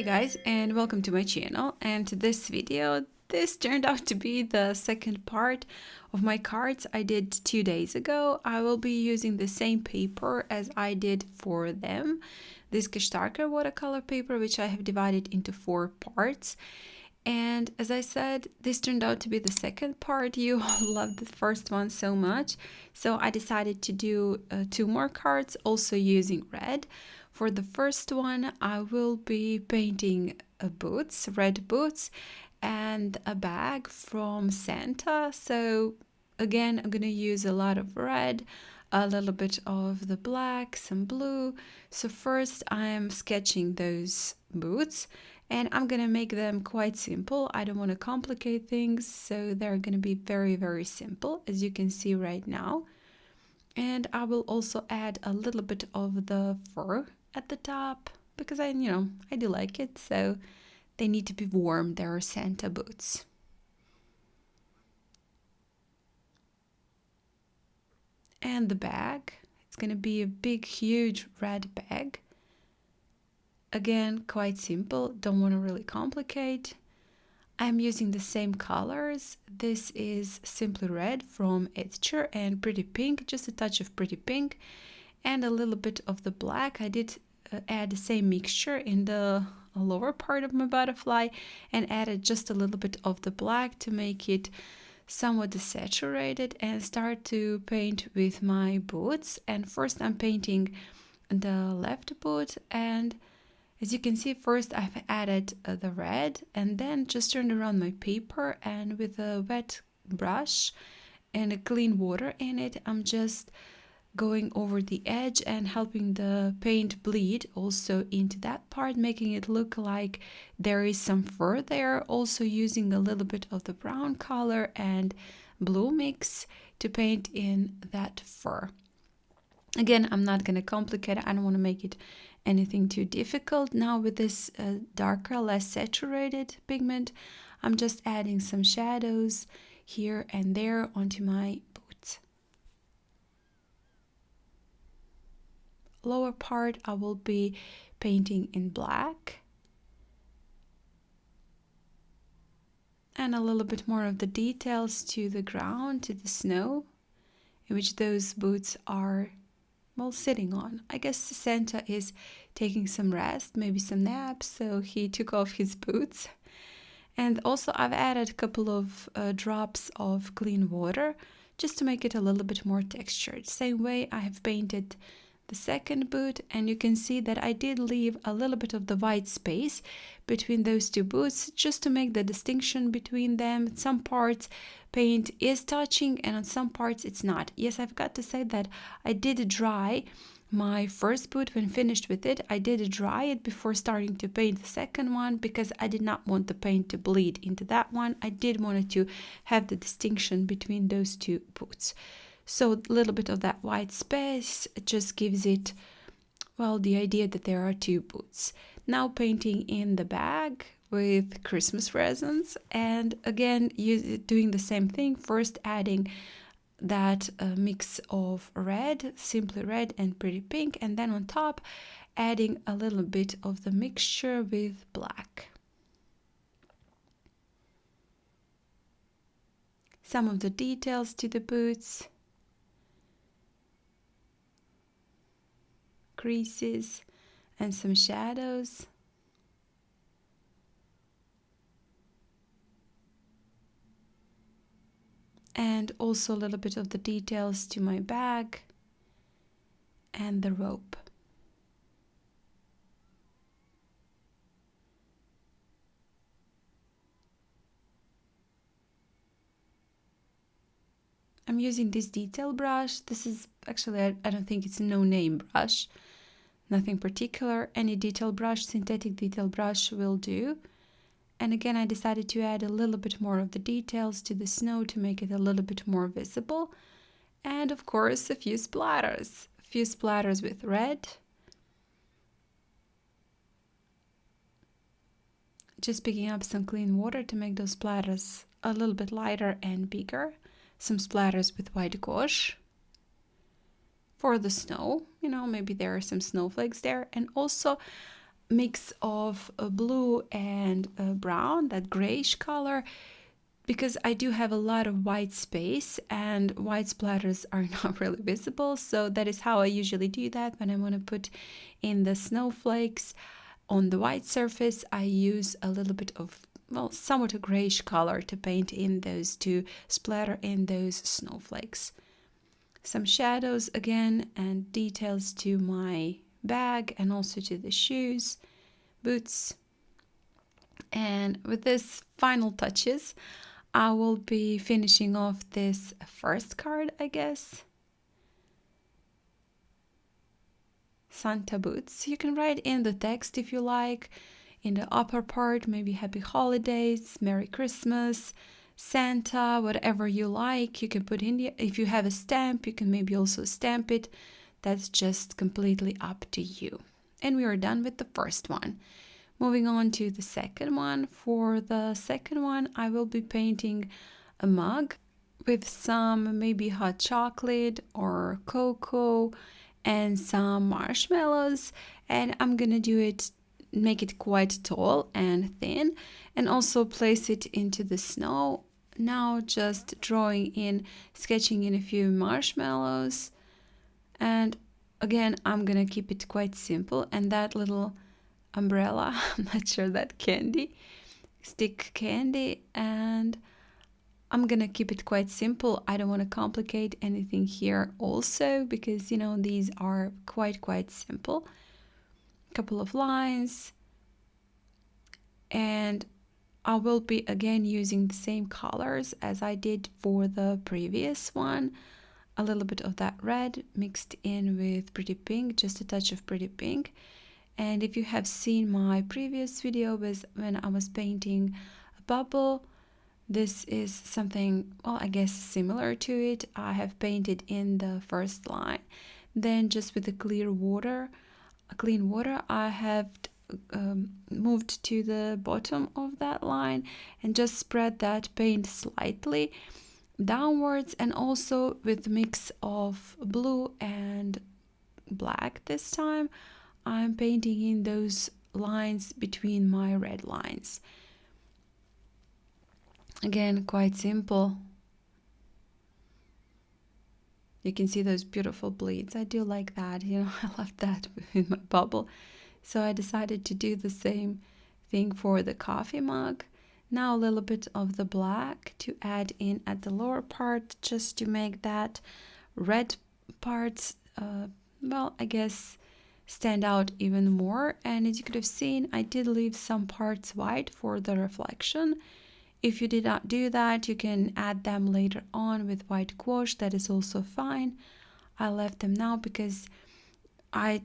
Hey guys, and welcome to my channel. And to this video, this turned out to be the second part of my cards I did 2 days ago. I will be using the same paper as I did for them, this Gerstaecker watercolor paper, which I have divided into 4 parts. And as I said, this turned out to be the second part. You all loved the first one so much, so I decided to do 2 more cards, also using red. For the first one, I will be painting boots, red boots, and a bag from Santa. So again, I'm gonna use a lot of red, a little bit of the black, some blue. So first I'm sketching those boots, and I'm gonna make them quite simple. I don't want to complicate things, so they're gonna be very, very simple, as you can see right now. And I will also add a little bit of the fur at the top because I do like it, so they need to be warm. They're Santa boots. And the bag, it's gonna be a big, huge red bag. Again, quite simple, don't want to really complicate. I'm using the same colors. This is Simply Red from Etchr and Pretty Pink, just a touch of Pretty Pink and a little bit of the black. I did add the same mixture in the lower part of my butterfly and added just a little bit of the black to make it somewhat desaturated, and start to paint with my boots. And first I'm painting the left boot, and as you can see, first I've added the red and then just turned around my paper, and with a wet brush and a clean water in it, I'm just going over the edge and helping the paint bleed also into that part, making it look like there is some fur there. Also using a little bit of the brown color and blue mix to paint in that fur. Again, I'm not going to complicate it. I don't want to make it anything too difficult. Now with this darker, less saturated pigment, I'm just adding some shadows here and there onto my boots. Lower part I will be painting in black, and a little bit more of the details to the ground, to the snow, in which those boots are sitting on. I guess Santa is taking some rest, maybe some naps, so he took off his boots. And also I've added a couple of drops of clean water just to make it a little bit more textured. Same way I have painted the second boot, and you can see that I did leave a little bit of the white space between those 2 boots just to make the distinction between them. Some parts paint is touching and on some parts it's not. Yes, I've got to say that I did dry my first boot. When finished with it, I did dry it before starting to paint the second one because I did not want the paint to bleed into that one. I did want to have the distinction between those 2 boots. So a little bit of that white space just gives it, well, the idea that there are 2 boots. Now painting in the bag with Christmas presents, and again doing the same thing, first adding that mix of red, Simply Red and Pretty Pink, and then on top adding a little bit of the mixture with black. Some of the details to the boots, creases and some shadows. And also a little bit of the details to my bag and the rope. I'm using this detail brush. This is actually, I don't think it's a no-name brush. Nothing particular. Any detail brush, synthetic detail brush will do. And again, I decided to add a little bit more of the details to the snow to make it a little bit more visible. And of course, a few splatters. A few splatters with red. Just picking up some clean water to make those splatters a little bit lighter and bigger. Some splatters with white gouache for the snow, maybe there are some snowflakes there. And also mix of blue and brown, that grayish color, because I do have a lot of white space and white splatters are not really visible. So that is how I usually do that. When I want to put in the snowflakes on the white surface, I use a little bit of, well, somewhat a grayish color to paint in those, to splatter in those snowflakes. Some shadows again and details to my bag and also to the shoes, boots. And with this final touches, I will be finishing off this first card, I guess. Santa boots. You can write in the text if you like. In the upper part, maybe Happy Holidays, Merry Christmas, Santa, whatever you like. You can put in the, if you have a stamp, you can maybe also stamp it. That's just completely up to you. And we are done with the first one. Moving on to the second one. For the second one, I will be painting a mug with some maybe hot chocolate or cocoa and some marshmallows. And I'm gonna do it, make it quite tall and thin, and also place it into the snow. Now just drawing in, sketching in a few marshmallows. And again, I'm gonna keep it quite simple. And that little umbrella, I'm not sure, that candy, stick candy, and I'm gonna keep it quite simple. I don't want to complicate anything here also, because you know these are quite simple. A couple of lines, and I will be again using the same colors as I did for the previous one. A little bit of that red mixed in with pretty pink, just a touch of pretty pink. And if you have seen my previous video was when I was painting a bubble, this is something, well, I guess similar to it. I have painted in the first line. Then just with the clean water, I have moved to the bottom of that line and just spread that paint slightly downwards, and also with mix of blue and black this time. I'm painting in those lines between my red lines. Again, quite simple. You can see those beautiful bleeds. I do like that, you know, I love that with my bubble. So I decided to do the same thing for the coffee mug. Now a little bit of the black to add in at the lower part, just to make that red part, well, I guess, stand out even more. And as you could have seen, I did leave some parts white for the reflection. If you did not do that, you can add them later on with white gouache. That is also fine. I left them now because I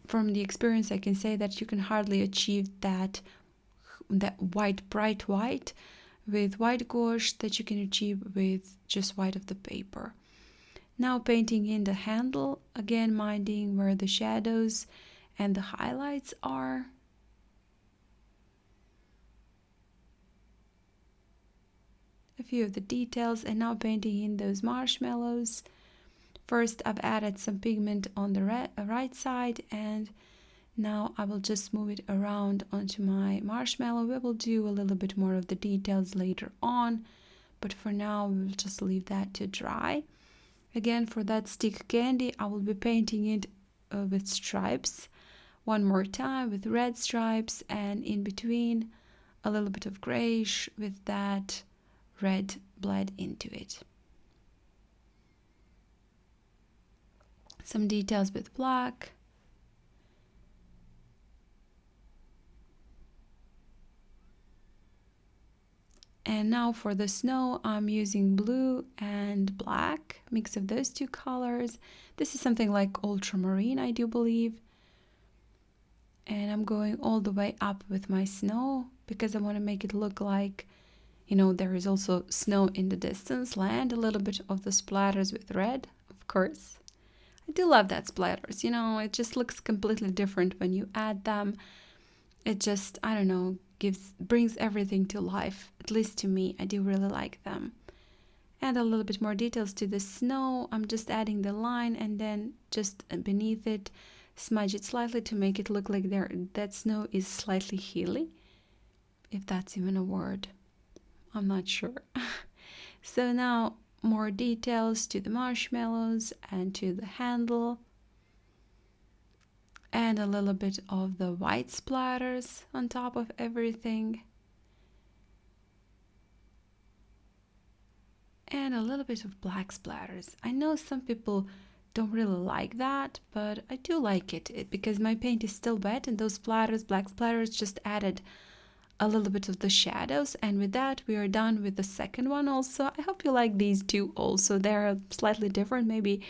from the experience I can say that you can hardly achieve that white, bright white with white gouache that you can achieve with just white of the paper. Now painting in the handle, again minding where the shadows and the highlights are. A few of the details, and now painting in those marshmallows. First I've added some pigment on the right side, and now I will just move it around onto my marshmallow. We will do a little bit more of the details later on, but for now we will just leave that to dry. Again, for that stick candy, I will be painting it with stripes one more time with red stripes, and in between a little bit of grayish with that red bled into it. Some details with black. And now for the snow, I'm using blue and black, mix of those two colors. This is something like ultramarine, I do believe. And I'm going all the way up with my snow because I want to make it look like, you know, there is also snow in the distance, land, a little bit of the splatters with red, of course. I do love that splatters, you know, it just looks completely different when you add them. It just, I don't know, brings everything to life, at least to me. I do really like them. And a little bit more details to the snow. I'm just adding the line and then just beneath it smudge it slightly to make it look like that snow is slightly hilly, if that's even a word. I'm not sure. So now more details to the marshmallows and to the handle, and a little bit of the white splatters on top of everything, and a little bit of black splatters. I know some people don't really like that, but I do like it because my paint is still wet, and those splatters, black splatters, just added a little bit of the shadows. And with that, we are done with the second one also. I hope you like these two also. They're slightly different, maybe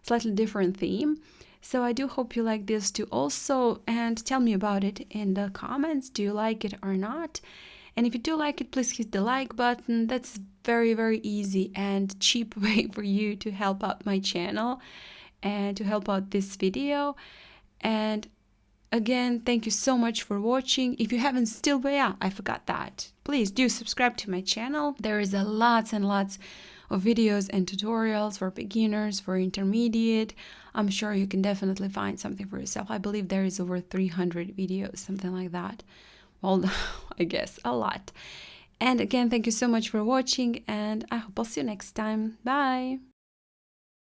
slightly different theme. So I do hope you like this too also, and tell me about it in the comments. Do you like it or not? And if you do like it, please hit the like button. That's very, very easy and cheap way for you to help out my channel and to help out this video. And again, thank you so much for watching. If you haven't still, but yeah, I forgot that. Please do subscribe to my channel. There is a lots and lots of videos and tutorials for beginners, for intermediate. I'm sure you can definitely find something for yourself. I believe there is over 300 videos, something like that. Well, I guess a lot. And again, thank you so much for watching, and I hope I'll see you next time. Bye!